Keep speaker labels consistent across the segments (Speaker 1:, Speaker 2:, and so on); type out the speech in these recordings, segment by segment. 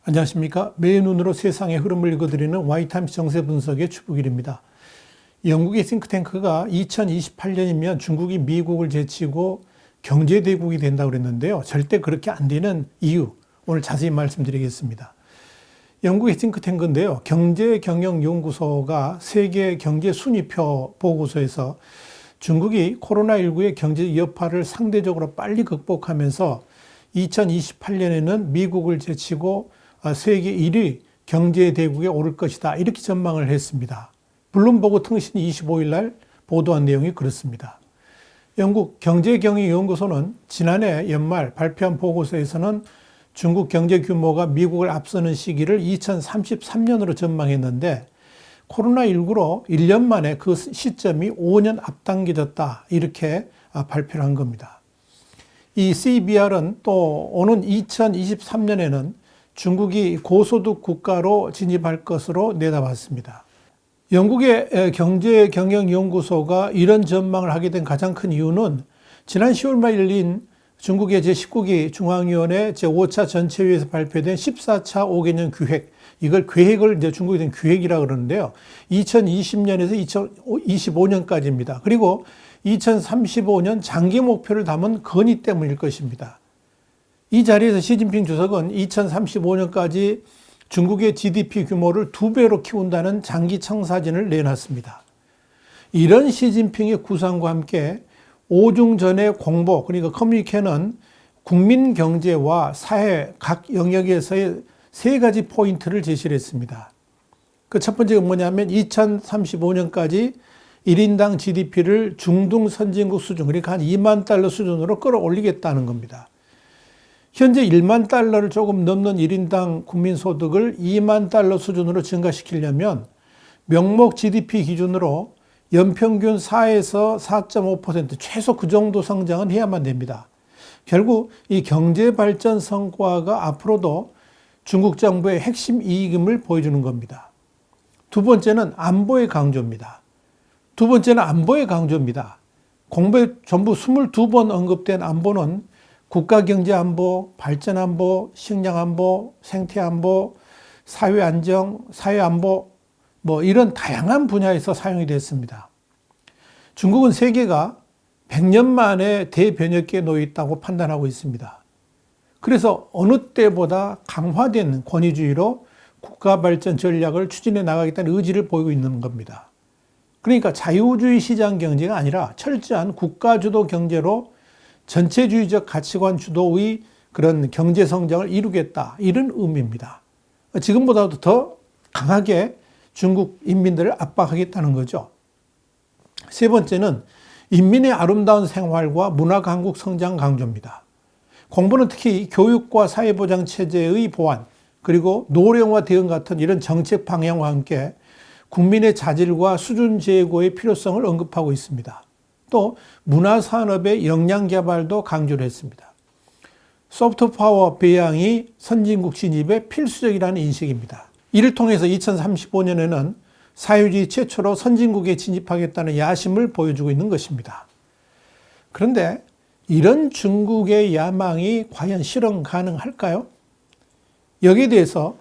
Speaker 1: 안녕하십니까. 매의 눈으로 세상의 흐름을 읽어드리는 와이타임스 정세 분석의 추부길입니다. 영국의 싱크탱크가 2028년이면 중국이 미국을 제치고 경제대국이 된다고 그랬는데요. 절대 그렇게 안 되는 이유, 오늘 자세히 말씀드리겠습니다. 영국의 싱크탱크인데요. 경제경영연구소가 세계 경제 순위표 보고서에서 중국이 코로나19의 경제 여파를 상대적으로 빨리 극복하면서 2028년에는 미국을 제치고 세계 1위 경제대국에 오를 것이다. 이렇게 전망을 했습니다. 블룸버그 통신이 25일 날 보도한 내용이 그렇습니다. 영국 경제경영연구소는 지난해 연말 발표한 보고서에서는 중국 경제 규모가 미국을 앞서는 시기를 2033년으로 전망했는데 코로나19로 1년 만에 그 시점이 5년 앞당겨졌다. 이렇게 발표를 한 겁니다. 이 CBR은 또 오는 2023년에는 중국이 고소득 국가로 진입할 것으로 내다봤습니다. 영국의 경제경영연구소가 이런 전망을 하게 된 가장 큰 이유는 지난 10월 말 열린 중국의 제19기 중앙위원회 제5차 전체회의에서 발표된 14차 5개년 계획, 이걸 계획을 이제 중국이 된 계획이라고 그러는데요. 2020년에서 2025년까지입니다. 그리고 2035년 장기 목표를 담은 건의 때문일 것입니다. 이 자리에서 시진핑 주석은 2035년까지 중국의 GDP 규모를 2배로 키운다는 장기 청사진을 내놨습니다. 이런 시진핑의 구상과 함께 오중전의 공보, 그러니까 커뮤니케는 국민 경제와 사회 각 영역에서의 세 가지 포인트를 제시를 했습니다. 그 첫 번째가 뭐냐면 2035년까지 1인당 GDP를 중등 선진국 수준, 그러니까 한 2만 달러 수준으로 끌어올리겠다는 겁니다. 현재 1만 달러를 조금 넘는 1인당 국민소득을 2만 달러 수준으로 증가시키려면 명목 GDP 기준으로 연평균 4에서 4.5% 최소 그 정도 성장은 해야만 됩니다. 결국 이 경제발전 성과가 앞으로도 중국 정부의 핵심 이익임을 보여주는 겁니다. 두 번째는 안보의 강조입니다. 공부에 전부 22번 언급된 안보는 국가경제안보, 발전안보, 식량안보, 생태안보, 사회안정, 사회안보 이런 다양한 분야에서 사용이 됐습니다. 중국은 세계가 100년 만에 대변혁기에 놓여 있다고 판단하고 있습니다. 그래서 어느 때보다 강화된 권위주의로 국가발전 전략을 추진해 나가겠다는 의지를 보이고 있는 겁니다. 그러니까 자유주의 시장 경제가 아니라 철저한 국가주도 경제로 전체주의적 가치관 주도의 그런 경제 성장을 이루겠다. 이런 의미입니다. 지금보다도 더 강하게 중국 인민들을 압박하겠다는 거죠. 세 번째는 인민의 아름다운 생활과 문화 강국 성장 강조입니다. 공부는 특히 교육과 사회보장 체제의 보완, 그리고 노령화 대응 같은 이런 정책 방향과 함께 국민의 자질과 수준 제고의 필요성을 언급하고 있습니다. 또 문화산업의 역량 개발도 강조를 했습니다. 소프트파워 배양이 선진국 진입에 필수적이라는 인식입니다. 이를 통해서 2035년에는 사회주의 최초로 선진국에 진입하겠다는 야심을 보여주고 있는 것입니다. 그런데 이런 중국의 야망이 과연 실현 가능할까요? 여기에 대해서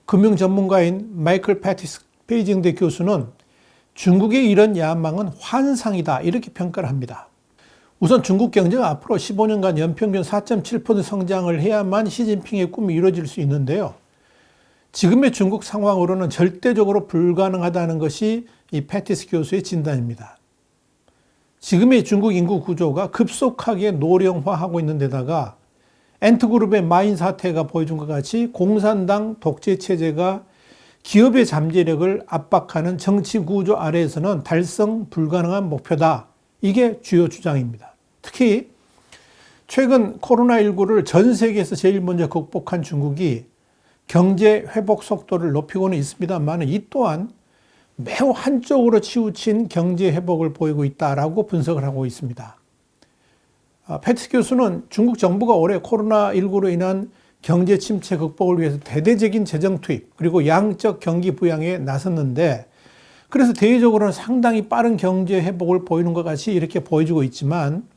Speaker 1: 금융 전문가인 마이클 패티스 베이징대 교수는 중국의 이런 야망은 환상이다 이렇게 평가를 합니다. 우선 중국 경제가 앞으로 15년간 연평균 4.7% 성장을 해야만 시진핑의 꿈이 이루어질 수 있는데요. 지금의 중국 상황으로는 절대적으로 불가능하다는 것이 이 패티스 교수의 진단입니다. 지금의 중국 인구 구조가 급속하게 노령화하고 있는 데다가 엔트그룹의 마인 사태가 보여준 것 같이 공산당 독재 체제가 기업의 잠재력을 압박하는 정치 구조 아래에서는 달성 불가능한 목표다. 이게 주요 주장입니다. 특히 최근 코로나19를 전 세계에서 제일 먼저 극복한 중국이 경제 회복 속도를 높이고는 있습니다만 이 또한 매우 한쪽으로 치우친 경제 회복을 보이고 있다라고 분석을 하고 있습니다. 패티스 교수는 중국 정부가 올해 코로나19로 인한 경제 침체 극복을 위해서 대대적인 재정 투입 그리고 양적 경기 부양에 나섰는데 그래서 대외적으로는 상당히 빠른 경제 회복을 보이는 것 같이 이렇게 보여주고 있지만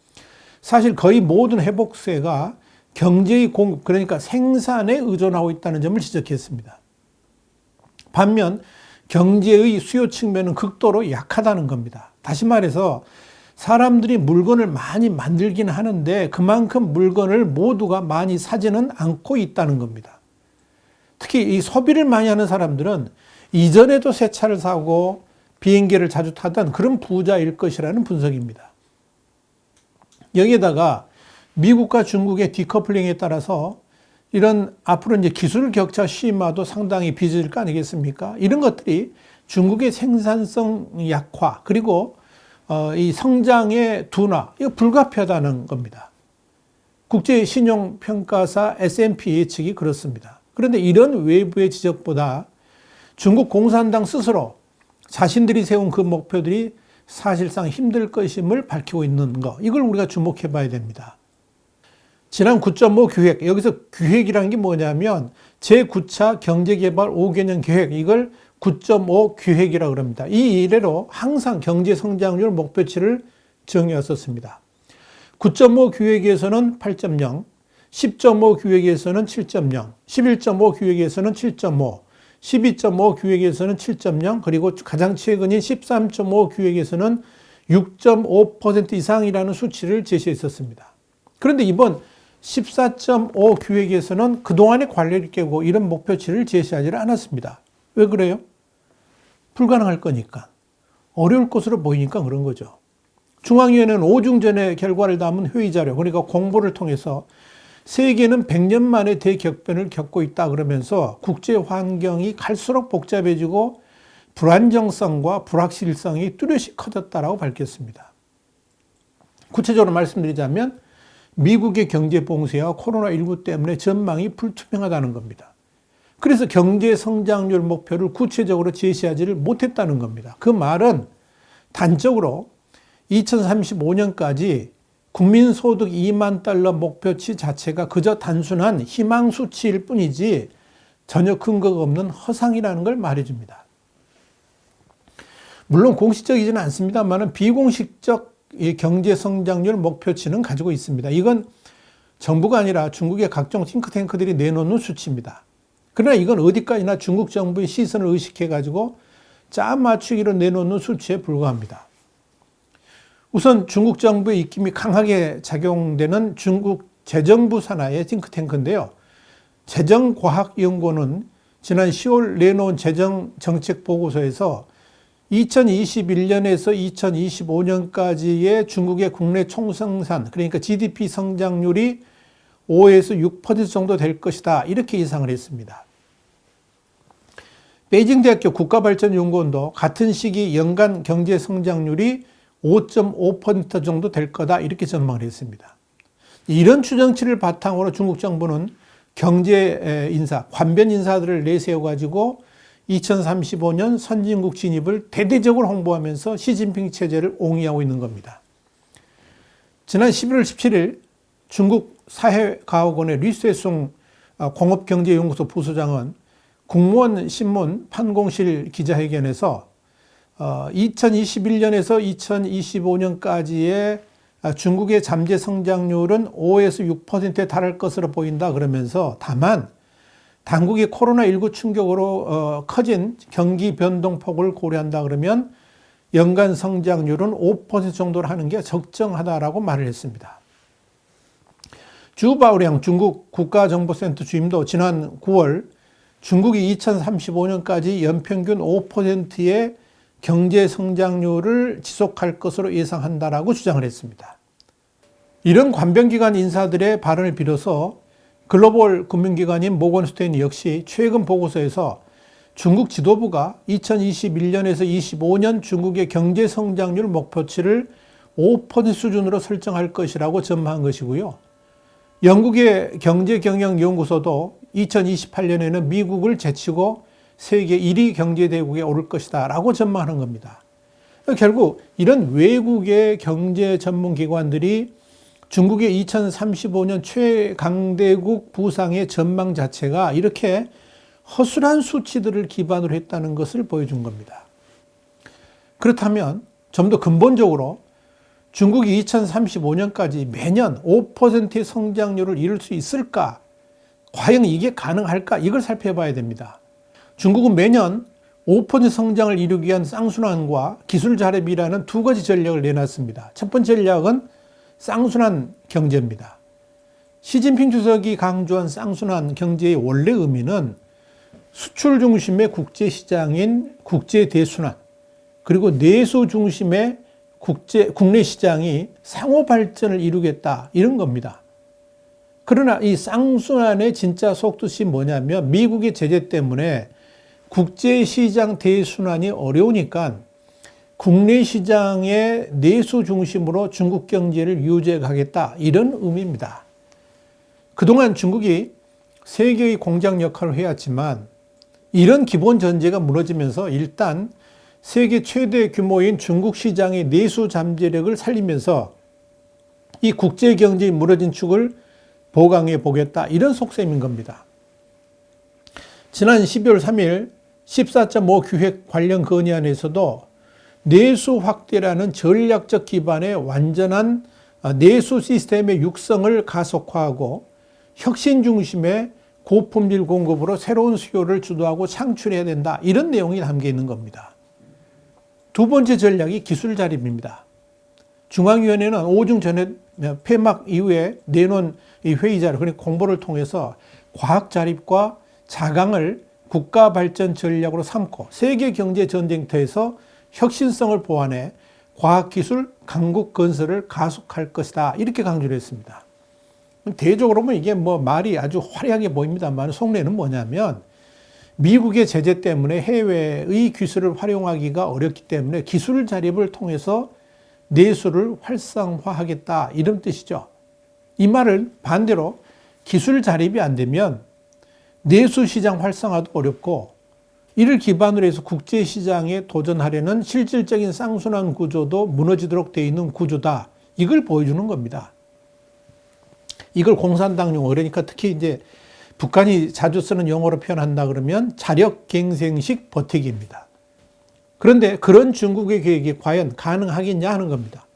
Speaker 1: 사실 거의 모든 회복세가 경제의 공급, 그러니까 생산에 의존하고 있다는 점을 지적했습니다. 반면 경제의 수요 측면은 극도로 약하다는 겁니다. 다시 말해서 사람들이 물건을 많이 만들긴 하는데 그만큼 물건을 모두가 많이 사지는 않고 있다는 겁니다. 특히 이 소비를 많이 하는 사람들은 이전에도 새 차를 사고 비행기를 자주 타던 그런 부자일 것이라는 분석입니다. 여기에다가 미국과 중국의 디커플링에 따라서 이런 앞으로 이제 기술 격차 심화도 상당히 빚을 거 아니겠습니까? 이런 것들이 중국의 생산성 약화 그리고 이 성장의 둔화 이거 불가피하다는 겁니다. 국제 신용평가사 S&P 예측이 그렇습니다. 그런데 이런 외부의 지적보다 중국 공산당 스스로 자신들이 세운 그 목표들이 사실상 힘들 것임을 밝히고 있는 거 이걸 우리가 주목해 봐야 됩니다. 지난 9.5 기획, 여기서 기획이라는 게 뭐냐면 제9차 경제개발 5개년 계획, 이걸 9.5 기획이라고 합니다. 이 이래로 항상 경제성장률 목표치를 정해왔었습니다. 9.5 기획에서는 8.0, 10.5 기획에서는 7.0, 11.5 기획에서는 7.5, 12.5 기획에서는 7.0, 그리고 가장 최근인 13.5 기획에서는 6.5% 이상이라는 수치를 제시했었습니다. 그런데 이번 14.5 기획에서는 그동안의 관례를 깨고 이런 목표치를 제시하지 않았습니다. 왜 그래요? 불가능할 거니까. 어려울 것으로 보이니까 그런 거죠. 중앙위원회는 5중 전의 결과를 담은 회의자료, 그러니까 공보를 통해서 세계는 100년 만에 대격변을 겪고 있다 그러면서 국제 환경이 갈수록 복잡해지고 불안정성과 불확실성이 뚜렷이 커졌다라고 밝혔습니다. 구체적으로 말씀드리자면 미국의 경제 봉쇄와 코로나19 때문에 전망이 불투명하다는 겁니다. 그래서 경제 성장률 목표를 구체적으로 제시하지를 못했다는 겁니다. 그 말은 단적으로 2035년까지 국민소득 2만 달러 목표치 자체가 그저 단순한 희망 수치일 뿐이지 전혀 근거가 없는 허상이라는 걸 말해줍니다. 물론 공식적이지는 않습니다만 비공식적 경제 성장률 목표치는 가지고 있습니다. 이건 정부가 아니라 중국의 각종 싱크탱크들이 내놓는 수치입니다. 그러나 이건 어디까지나 중국 정부의 시선을 의식해가지고 짜 맞추기로 내놓는 수치에 불과합니다. 우선 중국 정부의 입김이 강하게 작용되는 중국 재정부 산하의 싱크탱크인데요. 재정과학연구원은 지난 10월 내놓은 재정정책보고서에서 2021년에서 2025년까지의 중국의 국내 총생산, 그러니까 GDP 성장률이 5에서 6% 정도 될 것이다. 이렇게 예상을 했습니다. 베이징대학교 국가발전연구원도 같은 시기 연간 경제 성장률이 5.5% 정도 될 거다. 이렇게 전망을 했습니다. 이런 추정치를 바탕으로 중국 정부는 경제 인사, 관변 인사들을 내세워가지고 2035년 선진국 진입을 대대적으로 홍보하면서 시진핑 체제를 옹이하고 있는 겁니다. 지난 11월 17일 중국 사회과학원의 리쇠송 공업경제연구소 부소장은 국무원 신문 판공실 기자회견에서 2021년에서 2025년까지의 중국의 잠재 성장률은 5에서 6%에 달할 것으로 보인다 그러면서 다만 당국이 코로나19 충격으로 커진 경기 변동폭을 고려한다 그러면 연간 성장률은 5% 정도로 하는 게 적정하다라고 말을 했습니다. 주바오량 중국 국가정보센터 주임도 지난 9월 중국이 2035년까지 연평균 5%의 경제 성장률을 지속할 것으로 예상한다라고 주장을 했습니다. 이런 관변기관 인사들의 발언을 빌어서 글로벌 금융기관인 모건스탠리 역시 최근 보고서에서 중국 지도부가 2021년에서 25년 중국의 경제 성장률 목표치를 5% 수준으로 설정할 것이라고 전망한 것이고요. 영국의 경제경영연구소도 2028년에는 미국을 제치고 세계 1위 경제대국에 오를 것이다 라고 전망하는 겁니다. 결국 이런 외국의 경제 전문기관들이 중국의 2035년 최강대국 부상의 전망 자체가 이렇게 허술한 수치들을 기반으로 했다는 것을 보여준 겁니다. 그렇다면 좀 더 근본적으로 중국이 2035년까지 매년 5%의 성장률을 이룰 수 있을까? 과연 이게 가능할까? 이걸 살펴봐야 됩니다. 중국은 매년 5% 성장을 이루기 위한 쌍순환과 기술 자립이라는 두 가지 전략을 내놨습니다. 첫 번째 전략은 쌍순환 경제입니다. 시진핑 주석이 강조한 쌍순환 경제의 원래 의미는 수출 중심의 국제시장인 국제대순환, 그리고 내수 중심의 국내 시장이 상호 발전을 이루겠다, 이런 겁니다. 그러나 이 쌍순환의 진짜 속뜻이 뭐냐면 미국의 제재 때문에 국제시장 대순환이 어려우니까 국내 시장의 내수 중심으로 중국 경제를 유지해 가겠다, 이런 의미입니다. 그동안 중국이 세계의 공장 역할을 해왔지만 이런 기본 전제가 무너지면서 일단 세계 최대 규모인 중국 시장의 내수 잠재력을 살리면서 이 국제 경제의 무너진 축을 보강해 보겠다, 이런 속셈인 겁니다. 지난 12월 3일 14.5 기획 관련 건의안에서도 내수 확대라는 전략적 기반의 완전한 내수 시스템의 육성을 가속화하고 혁신 중심의 고품질 공급으로 새로운 수요를 주도하고 창출해야 된다, 이런 내용이 담겨 있는 겁니다. 두 번째 전략이 기술 자립입니다. 중앙위원회는 5중 전회 폐막 이후에 내놓은 이 회의 자료, 그러니까 공보를 통해서 과학 자립과 자강을 국가 발전 전략으로 삼고 세계 경제 전쟁터에서 혁신성을 보완해 과학기술 강국 건설을 가속할 것이다, 이렇게 강조를 했습니다. 대적으로 보면 이게 말이 아주 화려하게 보입니다만 속내는 뭐냐면 미국의 제재 때문에 해외의 기술을 활용하기가 어렵기 때문에 기술 자립을 통해서 내수를 활성화하겠다, 이런 뜻이죠. 이 말을 반대로 기술 자립이 안 되면 내수 시장 활성화도 어렵고 이를 기반으로 해서 국제 시장에 도전하려는 실질적인 쌍순환 구조도 무너지도록 되어 있는 구조다, 이걸 보여주는 겁니다. 이걸 공산당 용어, 그러니까 특히 이제 북한이 자주 쓰는 용어로 표현한다 그러면 자력갱생식 버티기입니다. 그런데 그런 중국의 계획이 과연 가능하겠냐 하는 겁니다.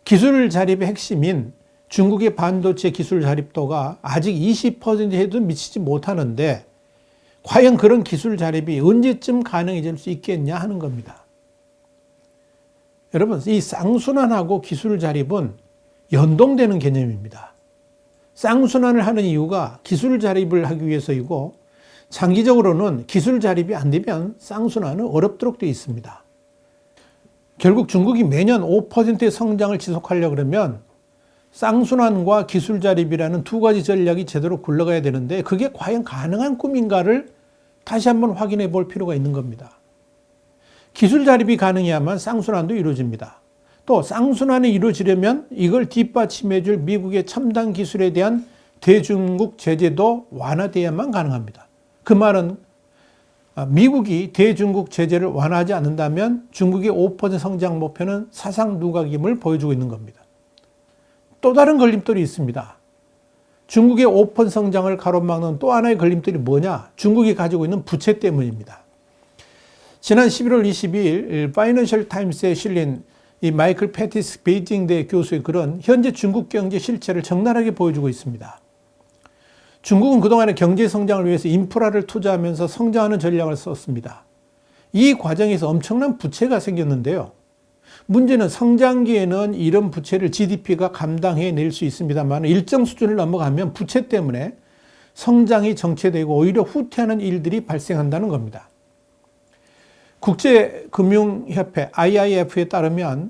Speaker 1: 기술 자립의 핵심인 중국의 반도체 기술 자립도가 아직 20%에도 미치지 못하는데 과연 그런 기술 자립이 언제쯤 가능해질 수 있겠냐 하는 겁니다. 여러분, 이 쌍순환하고 기술 자립은 연동되는 개념입니다. 쌍순환을 하는 이유가 기술 자립을 하기 위해서이고 장기적으로는 기술 자립이 안 되면 쌍순환은 어렵도록 되어 있습니다. 결국 중국이 매년 5%의 성장을 지속하려고 그러면 쌍순환과 기술 자립이라는 두 가지 전략이 제대로 굴러가야 되는데 그게 과연 가능한 꿈인가를 다시 한번 확인해 볼 필요가 있는 겁니다. 기술 자립이 가능해야만 쌍순환도 이루어집니다. 또 쌍순환이 이루어지려면 이걸 뒷받침해 줄 미국의 첨단 기술에 대한 대중국 제재도 완화돼야만 가능합니다. 그 말은 미국이 대중국 제재를 완화하지 않는다면 중국의 5% 성장 목표는 사상 누각임을 보여주고 있는 겁니다. 또 다른 걸림돌이 있습니다. 중국의 5% 성장을 가로막는 또 하나의 걸림돌이 뭐냐? 중국이 가지고 있는 부채 때문입니다. 지난 11월 22일 파이낸셜 타임스에 실린 이 마이클 패티스 베이징대 교수의 글은 현재 중국 경제 실체를 적나라하게 보여주고 있습니다. 중국은 그동안의 경제 성장을 위해서 인프라를 투자하면서 성장하는 전략을 썼습니다. 이 과정에서 엄청난 부채가 생겼는데요. 문제는 성장기에는 이런 부채를 GDP가 감당해낼 수 있습니다만 일정 수준을 넘어가면 부채 때문에 성장이 정체되고 오히려 후퇴하는 일들이 발생한다는 겁니다. 국제금융협회 IIF에 따르면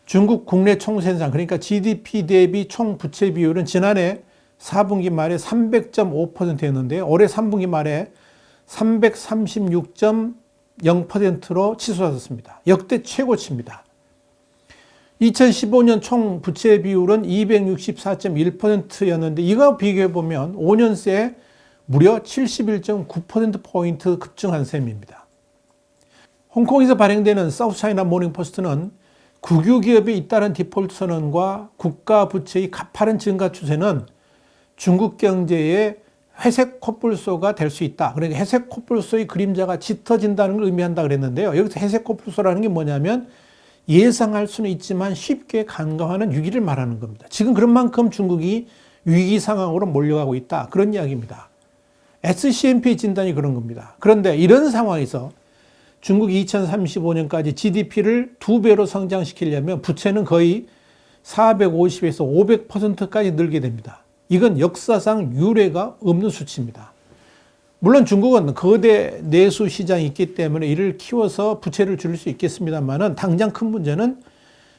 Speaker 1: 중국 국내 총생산, 그러니까 GDP 대비 총부채 비율은 지난해 4분기 말에 300.5%였는데 올해 3분기 말에 336.0%로 치솟았습니다. 역대 최고치입니다. 2015년 총 부채 비율은 264.1%였는데 이거 비교해보면 5년 새에 무려 71.9%포인트 급증한 셈입니다. 홍콩에서 발행되는 사우스차이나 모닝포스트는 국유기업에 잇따른 디폴트 선언과 국가 부채의 가파른 증가 추세는 중국 경제의 회색 코뿔소가 될 수 있다. 그러니까 회색 코뿔소의 그림자가 짙어진다는 걸 의미한다 그랬는데요. 여기서 회색 코뿔소라는 게 뭐냐면 예상할 수는 있지만 쉽게 간과하는 위기를 말하는 겁니다. 지금 그런 만큼 중국이 위기 상황으로 몰려가고 있다. 그런 이야기입니다. SCMP 진단이 그런 겁니다. 그런데 이런 상황에서 중국이 2035년까지 GDP를 2배로 성장시키려면 부채는 거의 450에서 500%까지 늘게 됩니다. 이건 역사상 유례가 없는 수치입니다. 물론 중국은 거대 내수 시장이 있기 때문에 이를 키워서 부채를 줄일 수 있겠습니다만은 당장 큰 문제는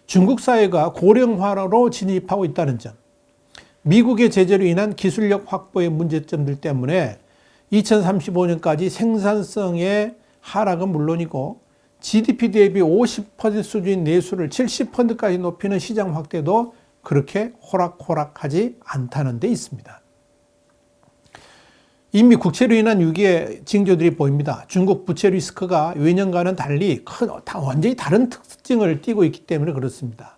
Speaker 1: 중국 사회가 고령화로 진입하고 있다는 점, 미국의 제재로 인한 기술력 확보의 문제점들 때문에 2035년까지 생산성의 하락은 물론이고 GDP 대비 50% 수준인 내수를 70%까지 높이는 시장 확대도 그렇게 호락호락하지 않다는 데 있습니다. 이미 국채로 인한 위기의 징조들이 보입니다. 중국 부채 리스크가 예년과는 달리 완전히 다른 특징을 띠고 있기 때문에 그렇습니다.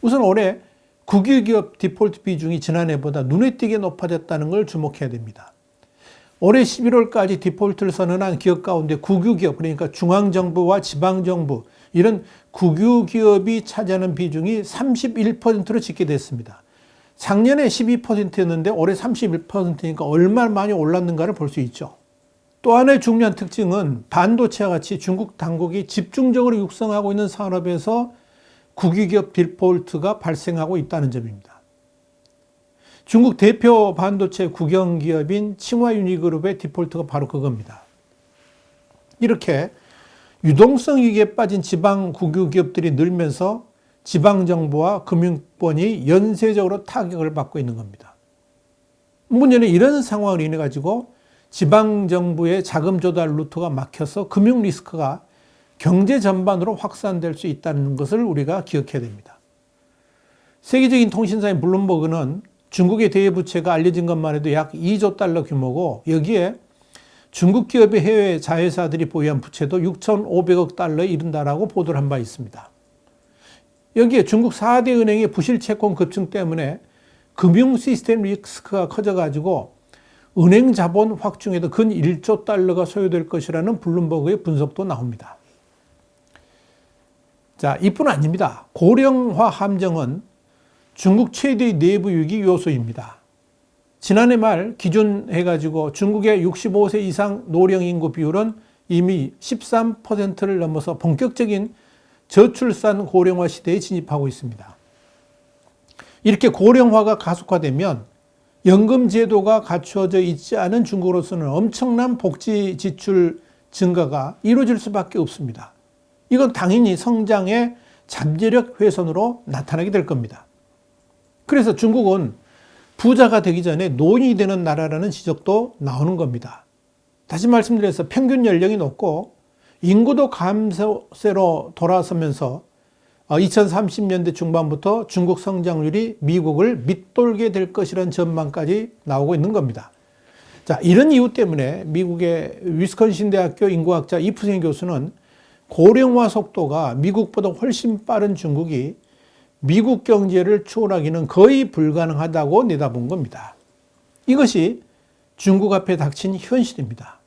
Speaker 1: 우선 올해 국유기업 디폴트 비중이 지난해보다 눈에 띄게 높아졌다는 걸 주목해야 됩니다. 올해 11월까지 디폴트를 선언한 기업 가운데 국유기업, 그러니까 중앙정부와 지방정부, 이런 국유기업이 차지하는 비중이 31%로 집계됐습니다. 작년에 12%였는데 올해 31%니까 얼마나 많이 올랐는가를 볼 수 있죠. 또 하나의 중요한 특징은 반도체와 같이 중국 당국이 집중적으로 육성하고 있는 산업에서 국유기업 디폴트가 발생하고 있다는 점입니다. 중국 대표 반도체 국영기업인 칭화유니그룹의 디폴트가 바로 그겁니다. 이렇게 유동성 위기에 빠진 지방 국유기업들이 늘면서 지방정부와 금융권이 연쇄적으로 타격을 받고 있는 겁니다. 문제는 이런 상황을 인해 가지고 지방정부의 자금 조달 루트가 막혀서 금융 리스크가 경제 전반으로 확산될 수 있다는 것을 우리가 기억해야 됩니다. 세계적인 통신사인 블룸버그는 중국의 대외부채가 알려진 것만 해도 약 2조 달러 규모고 여기에 중국 기업의 해외 자회사들이 보유한 부채도 6,500억 달러에 이른다라고 보도를 한 바 있습니다. 여기에 중국 4대 은행의 부실 채권 급증 때문에 금융 시스템 리스크가 커져가지고 은행 자본 확충에도 근 1조 달러가 소요될 것이라는 블룸버그의 분석도 나옵니다. 자, 이뿐 아닙니다. 고령화 함정은 중국 최대의 내부 위기 요소입니다. 지난해 말 기준해가지고 중국의 65세 이상 노령 인구 비율은 이미 13%를 넘어서 본격적인 저출산 고령화 시대에 진입하고 있습니다. 이렇게 고령화가 가속화되면 연금 제도가 갖추어져 있지 않은 중국으로서는 엄청난 복지 지출 증가가 이루어질 수밖에 없습니다. 이건 당연히 성장의 잠재력 훼손으로 나타나게 될 겁니다. 그래서 중국은 부자가 되기 전에 노인이 되는 나라라는 지적도 나오는 겁니다. 다시 말씀드려서 평균 연령이 높고 인구도 감소세로 돌아서면서 2030년대 중반부터 중국 성장률이 미국을 밑돌게 될 것이라는 전망까지 나오고 있는 겁니다. 자, 이런 이유 때문에 미국의 위스콘신 대학교 인구학자 이프생 교수는 고령화 속도가 미국보다 훨씬 빠른 중국이 미국 경제를 추월하기는 거의 불가능하다고 내다본 겁니다. 이것이 중국 앞에 닥친 현실입니다.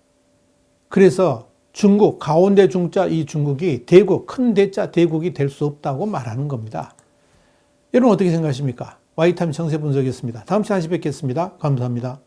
Speaker 1: 그래서 중국, 가운데 중자 이 중국이 대국, 큰 대자 대국이 될 수 없다고 말하는 겁니다. 여러분 어떻게 생각하십니까? 와이타임 정세 분석이었습니다. 다음 시간에 다시 뵙겠습니다. 감사합니다.